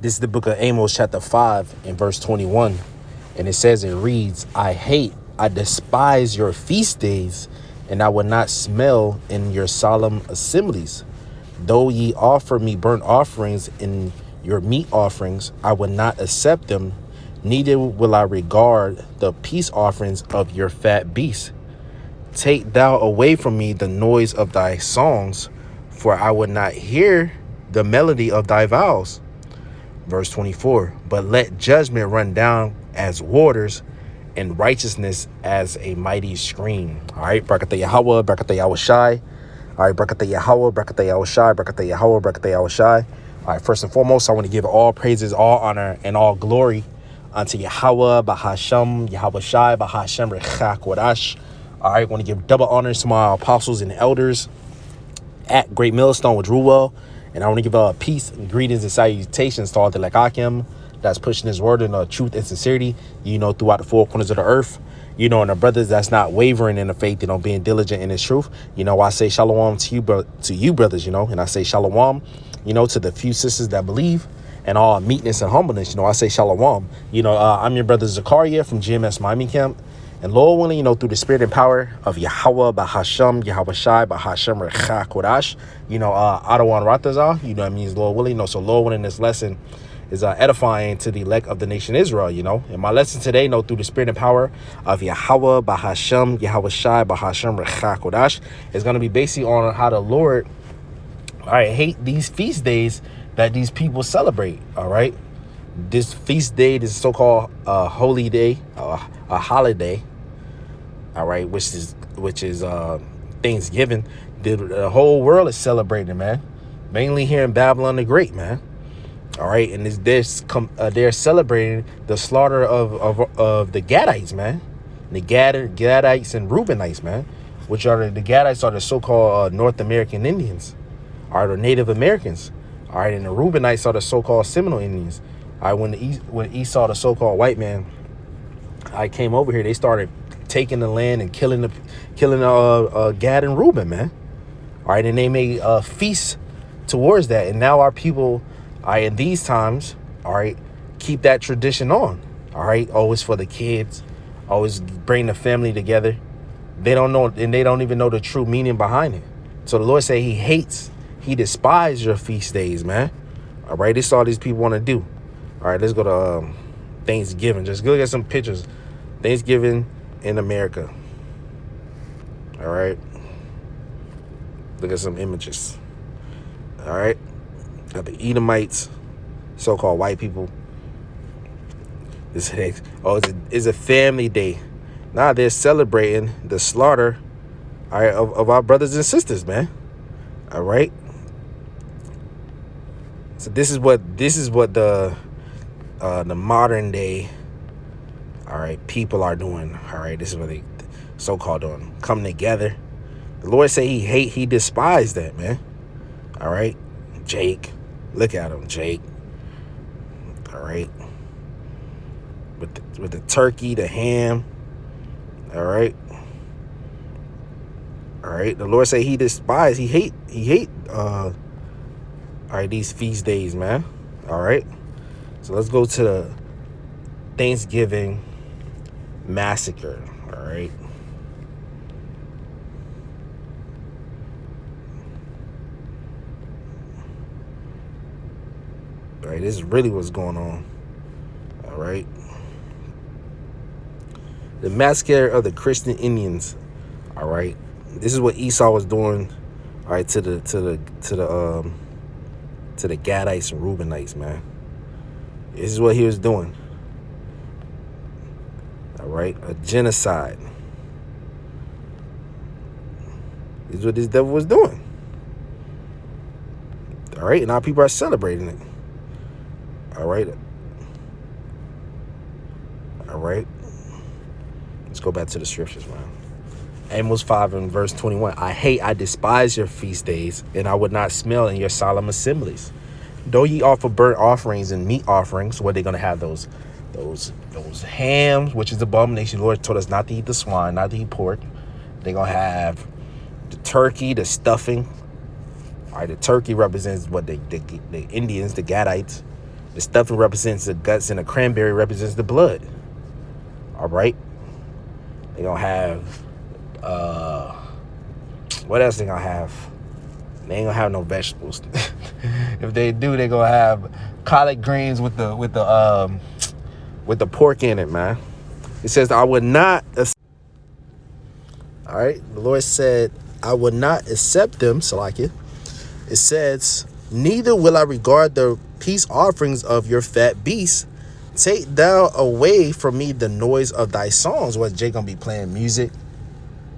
This is the book of Amos chapter 5 and verse 21. And it says, it reads, I despise your feast days, and I will not smell in your solemn assemblies. Though ye offer me burnt offerings and your meat offerings, I will not accept them, neither will I regard the peace offerings of your fat beasts. Take thou away from me the noise of thy songs, for I would not hear the melody of thy vows. Verse 24, but let judgment run down as waters, and righteousness as a mighty stream. All right, Barakatah Yahweh, Barakatah Yahushai. All right, Barakatah Yahweh, Barakatah Yahushai, Barakatah Yahweh, Barakatah Yahushai. All right, first and foremost, I want to give all praises, all honor, and all glory unto Yahweh, Bahasham, Yahushai, Bahasham, Rechak, Wadash. All right, I want to give double honors to my apostles and elders at Great Millstone with Ruwell. And I want to give peace and greetings and salutations to all the Lekakim that's pushing his word in truth and sincerity, throughout the four corners of the earth, and the brothers that's not wavering in the faith, being diligent in his truth. I say shalom to you brothers, and I say shalom, to the few sisters that believe, and all meekness and humbleness. I say shalom. I'm your brother Zakaria from GMS Miami Camp. And Lord willing, through the spirit and power of Yahweh, Bahasham, Yahushai, Bahasham, Rechak, Kodash, Adawan Ratazah, that means Lord willing. So Lord willing, this lesson is edifying to the elect of the nation Israel, And my lesson today, through the spirit and power of Yahweh, Bahasham, Yahushai, Bahasham, Rechak, Kodash, is going to be basically on how the Lord, hate these feast days that these people celebrate, all right? This feast day, this so-called holy day, a holiday, all right, which is Thanksgiving. The whole world is celebrating, man. Mainly here in Babylon the Great, man. All right, and they're celebrating the slaughter of the Gadites, man. The Gadites and Reubenites, man, which are the Gadites are the so-called North American Indians, are the Native Americans. All right, and the Reubenites are the so-called Seminole Indians. All right, when Esau, the so-called white man, I came over here, they started taking the land and killing Gad and Reuben, man. All right, and they made a feast towards that, and now our people, in these times, keep that tradition on. All right, always for the kids, always bring the family together. They don't know, and they don't even know the true meaning behind it. So the Lord said He despises your feast days, man. All right, this is all these people want to do. All right, let's go to Thanksgiving. Just go get some pictures. Thanksgiving in America. All right. Look at some images. All right. Got the Edomites, so-called white people. It's a family day. Now they're celebrating the slaughter, of our brothers and sisters, man. All right. So this is what the modern day, people are doing. All right, this is what they so-called doing. Come together. The Lord say he despised that, man. All right, Jake, look at him, Jake. All right, with the turkey, the ham. All right. The Lord say he despised. He hate. These feast days, man. All right. So let's go to the Thanksgiving massacre. All right. All right. This is really what's going on. All right. The massacre of the Christian Indians. All right. This is what Esau was doing. All right, to the Gadites and Reubenites, man. This is what he was doing. All right, a genocide. This is what this devil was doing. All right, and our people are celebrating it. All right. Let's go back to the scriptures, man. Amos 5 and verse 21. I despise your feast days, and I would not smell in your solemn assemblies. Though ye offer burnt offerings and meat offerings, where they're going to have those hams, which is abomination. The Lord told us not to eat the swine, not to eat pork. They're going to have the turkey, the stuffing. All right, the turkey represents what the Indians, the Gadites. The stuffing represents the guts and the cranberry represents the blood. All right. They're going to have, what else they going to have? They ain't going to have no vegetables. If they do, they're going to have collard greens with the pork in it, man. It says, I would not. All right. The Lord said, I would not accept them. Salakia. It says, neither will I regard the peace offerings of your fat beasts. Take thou away from me the noise of thy songs. What, Jay gonna be playing music?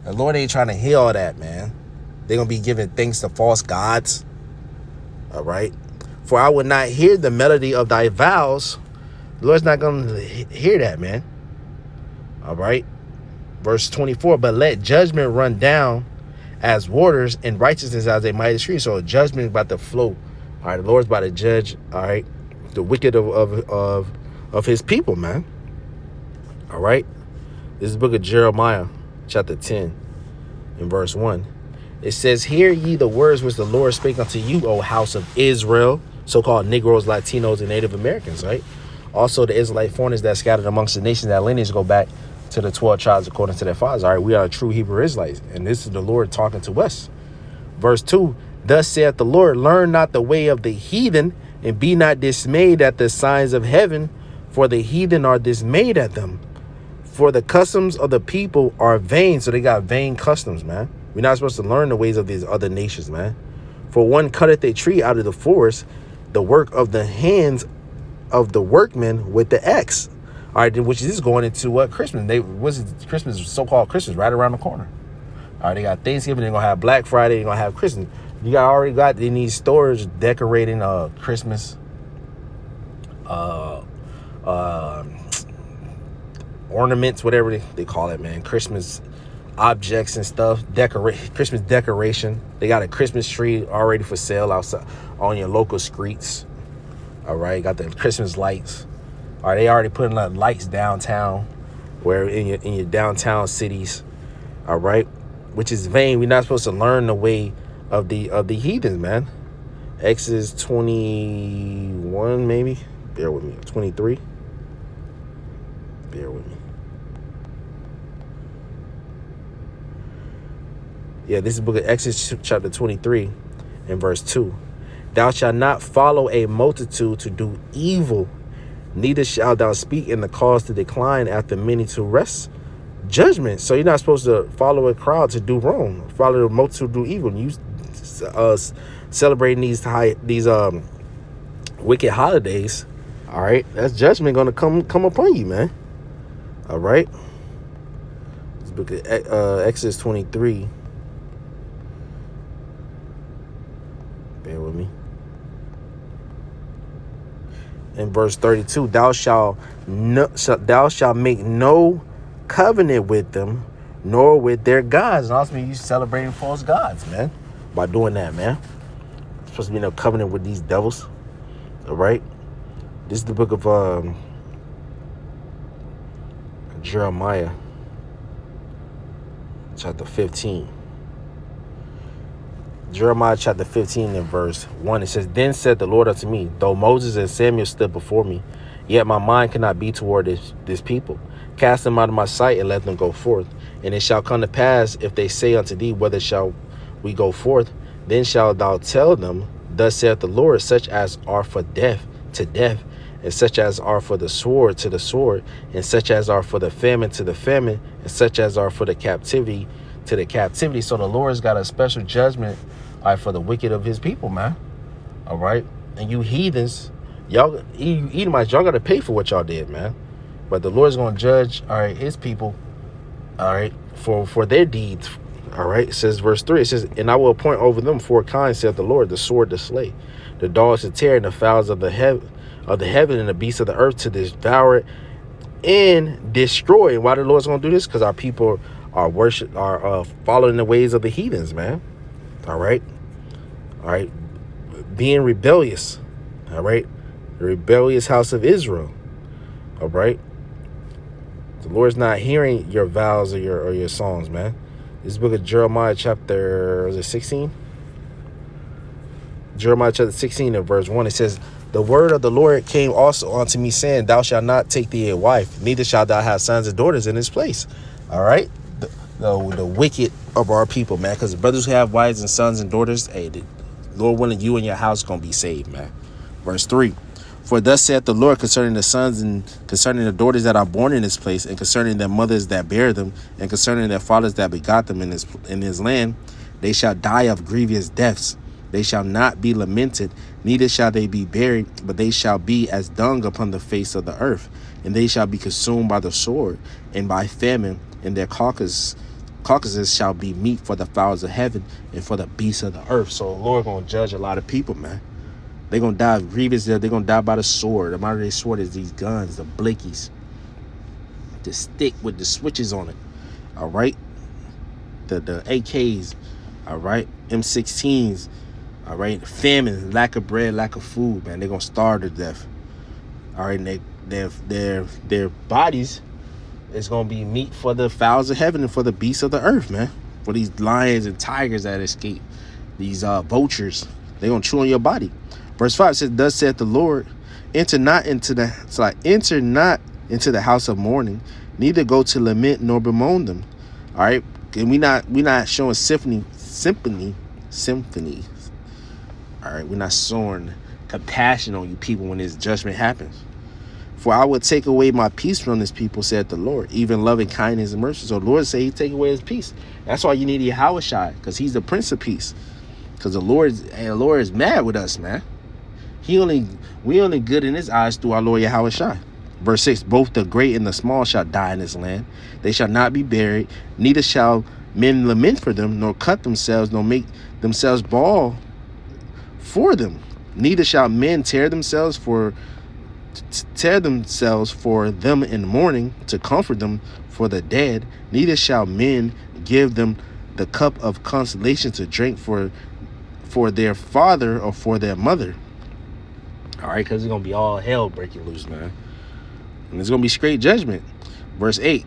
The Lord ain't trying to hear all that, man. They're gonna be giving thanks to false gods. All right. For I would not hear the melody of thy vows. The Lord's not gonna hear that, man. All right. Verse 24, but let judgment run down as waters and righteousness as a mighty stream. So judgment is about to flow. All right, the Lord's about to judge, all right, the wicked of his people, man. All right. This is the book of Jeremiah, chapter 10, in verse 1. It says, hear ye the words which the Lord spake unto you, O house of Israel, so-called Negroes, Latinos, and Native Americans, right? Also the Israelite foreigners that scattered amongst the nations, that lineage go back to the 12 tribes according to their fathers. All right, we are true Hebrew Israelites, and this is the Lord talking to us. Verse 2, thus saith the Lord, learn not the way of the heathen, and be not dismayed at the signs of heaven, for the heathen are dismayed at them. For the customs of the people are vain. So they got vain customs, man. We're not supposed to learn the ways of these other nations, man. For one cutteth a tree out of the forest, the work of the hands of the workmen with the axe. All right, which is going into what? Christmas. Christmas, so-called Christmas, right around the corner. All right, they got Thanksgiving, they're going to have Black Friday, they're going to have Christmas. You already got in these stores decorating Christmas ornaments, whatever they call it, man. Christmas objects and stuff. Christmas decoration. They got a Christmas tree already for sale outside on your local streets. All right, got the Christmas lights. All right, they already putting lights downtown, where in your downtown cities. All right, which is vain. We're not supposed to learn the way of the heathens, man. Exodus 21, maybe. Bear with me. 23. Bear with me. Yeah, this is the book of Exodus chapter 23 and verse 2. Thou shalt not follow a multitude to do evil, neither shalt thou speak in the cause to decline after many to wrest judgment. So you're not supposed to follow a crowd to do wrong. Follow the multitude to do evil. You celebrating these wicked holidays. All right, that's judgment gonna come upon you, man. All right. This book of Exodus 23. Bear with me. In verse 32, thou shalt make no covenant with them, nor with their gods. And also, you celebrating false gods, man, by doing that, man. There's supposed to be no covenant with these devils. All right. This is the book of Jeremiah, chapter 15. Jeremiah chapter 15 and verse 1, it says, then said the Lord unto me, though Moses and Samuel stood before me, yet my mind cannot be toward this people. Cast them out of my sight and let them go forth. And it shall come to pass, if they say unto thee, whither shall we go forth? Then shalt thou tell them, thus saith the Lord, such as are for death to death, and such as are for the sword to the sword, and such as are for the famine to the famine, and such as are for the captivity to the captivity. So the Lord's got a special judgment, all right, for the wicked of his people, man. All right. And you heathens, y'all, you Edomites, y'all got to pay for what y'all did, man. But the Lord's going to judge, all right, his people, all right, for their deeds. All right. It says, verse 3, it says, and I will appoint over them 4 kinds, saith the Lord, the sword to slay, the dogs to tear, and the fowls of the heaven, and the beasts of the earth to devour and destroy. And why the Lord's going to do this? Because our people are following the ways of the heathens, man. All right. All right. Being rebellious. All right. The rebellious house of Israel. All right. The Lord's not hearing your vows or your songs, man. This book of Jeremiah chapter 16. Jeremiah chapter 16 and verse 1, it says, The word of the Lord came also unto me, saying, thou shalt not take thee a wife, neither shalt thou have sons and daughters in this place. All right. The wicked of our people, man, because the brothers who have wives and sons and daughters, hey, the Lord willing, you and your house gonna be saved, man. Verse 3. For thus saith the Lord concerning the sons and concerning the daughters that are born in this place, and concerning their mothers that bear them, and concerning their fathers that begot them in this land, they shall die of grievous deaths. They shall not be lamented, neither shall they be buried, but they shall be as dung upon the face of the earth, and they shall be consumed by the sword and by famine, and their carcasses shall be meat for the fowls of heaven and for the beasts of the earth. So the Lord gonna judge a lot of people, man. They're going to die of grievous. They're going to die by the sword. The modern day sword is these guns, the blickies. The stick with the switches on it. All right? The AKs. All right? M16s. All right? Famine, lack of bread, lack of food, man. They're going to starve to death. All right? And their bodies is going to be meat for the fowls of heaven and for the beasts of the earth, man. For these lions and tigers that escape. These vultures. They're going to chew on your body. Verse 5 says, thus saith the Lord, enter not into the house of mourning, neither go to lament nor bemoan them. All right. And we not showing symphony. All right. We're not showing compassion on you people when this judgment happens. For I will take away my peace from this people, said the Lord, even loving kindness and mercy. So the Lord said he take away his peace. That's why you need Yahushua, because he's the Prince of Peace. Because the Lord is mad with us, man. We only good in his eyes through our Lord Yahushua. Verse 6, both the great and the small shall die in this land. They shall not be buried, neither shall men lament for them, nor cut themselves, nor make themselves bawl for them. Neither shall men tear themselves for them in the morning to comfort them for the dead. Neither shall men give them the cup of consolation to drink for their father or for their mother. All right, because it's going to be all hell breaking loose, man. And it's going to be straight judgment. Verse 8.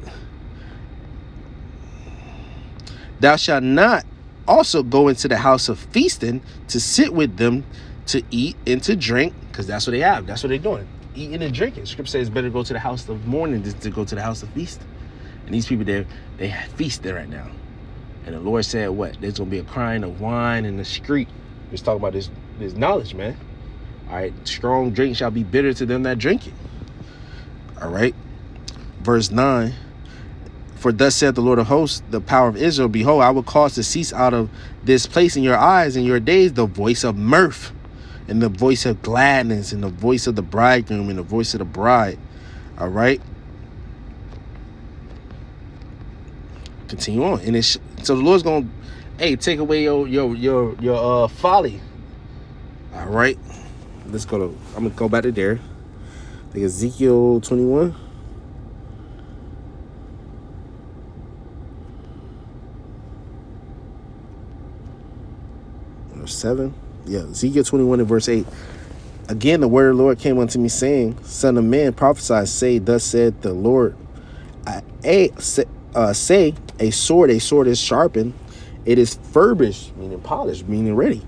Thou shalt not also go into the house of feasting to sit with them to eat and to drink, because that's what they have. That's what they're doing. Eating and drinking. Scripture says it's better to go to the house of mourning than to go to the house of feast. And these people, they feast there right now. And the Lord said what? There's going to be a crying of wine in the street. Let's talk about this knowledge, man. All right, strong drink shall be bitter to them that drink it. All right. Verse 9. For thus saith the Lord of hosts, the power of Israel, behold, I will cause to cease out of this place in your eyes in your days the voice of mirth, and the voice of gladness, and the voice of the bridegroom, and the voice of the bride. All right. Continue on. And so the Lord's going to, take away your folly. All right. I'm going to go back to there. I think Ezekiel 21. Verse 7. Yeah, Ezekiel 21 and verse 8. Again, the word of the Lord came unto me, saying, Son of man, prophesy, say, thus said the Lord. Say, a sword is sharpened. It is furbished, meaning polished, meaning ready.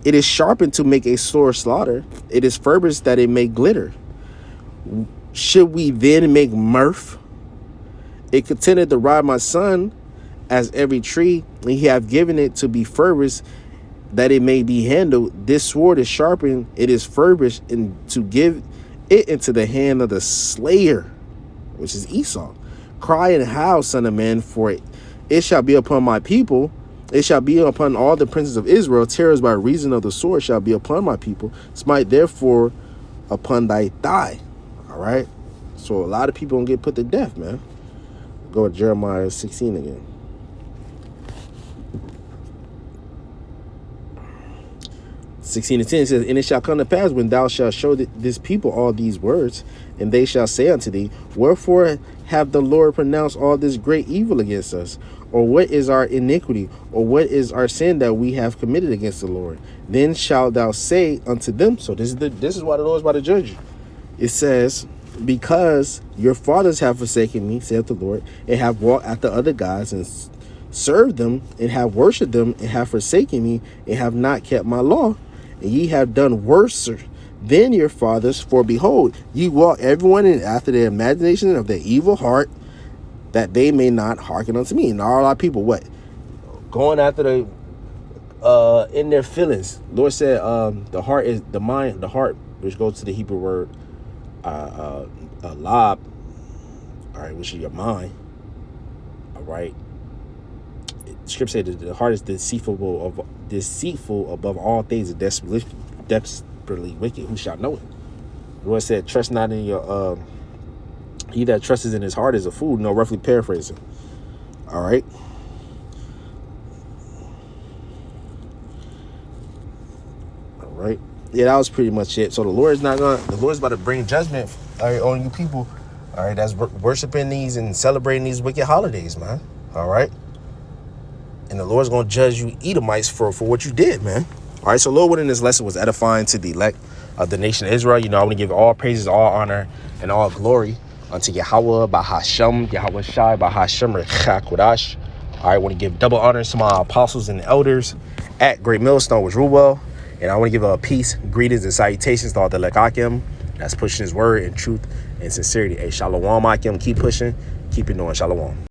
It is sharpened to make a sore slaughter. It is furbished that it may glitter. Should we then make mirth? It contended to ride my son as every tree, and he hath given it to be furbished, that it may be handled. This sword is sharpened, it is furbished, and to give it into the hand of the slayer, which is Esau. Cry and howl, son of man, for it shall be upon my people. It shall be upon all the princes of Israel. Terrors by reason of the sword shall be upon my people. Smite therefore upon thy thigh. All right. So a lot of people gonna get put to death, man. Go to Jeremiah 16 again. 16 and 10 says, and it shall come to pass when thou shalt show this people all these words, and they shall say unto thee, wherefore have the Lord pronounced all this great evil against us? Or what is our iniquity? Or what is our sin that we have committed against the Lord? Then shalt thou say unto them, so this is why the Lord is about to judge you. It says, because your fathers have forsaken me, saith the Lord, and have walked after other gods, and served them, and have worshipped them, and have forsaken me, and have not kept my law. And ye have done worse than your fathers. For behold, ye walk everyone in after the imagination of their evil heart, that they may not hearken unto me. And all our people, what? Going after the in their feelings. Lord said, the heart is the mind, the heart, which goes to the Hebrew word lab, all right, which is your mind. All right. Scripture said that the heart is deceitful above all things, and desperately wicked. Who shall know it? The Lord said, trust not in your he that trusts in his heart is a fool. No, roughly paraphrasing. All right. All right. Yeah, that was pretty much it. So the Lord's about to bring judgment, all right, on you people, all right, that's worshiping these and celebrating these wicked holidays, man. All right. And the Lord's going to judge you Edomites for what you did, man. All right, so Lord, what in this lesson was edifying to the elect of the nation of Israel. You know, I want to give all praises, all honor, and all glory unto Yahweh, Bahashem, Yahweh Shai, Bahashem, Rechakodash. All right, I want to give double honors to my apostles and elders at Great Millstone, with Ruwell. And I want to give a peace, greetings, and salutations to all the Lekakim that's pushing his word in truth and sincerity. Hey, Shalom, Akim, keep pushing, keep it doing. Shalom.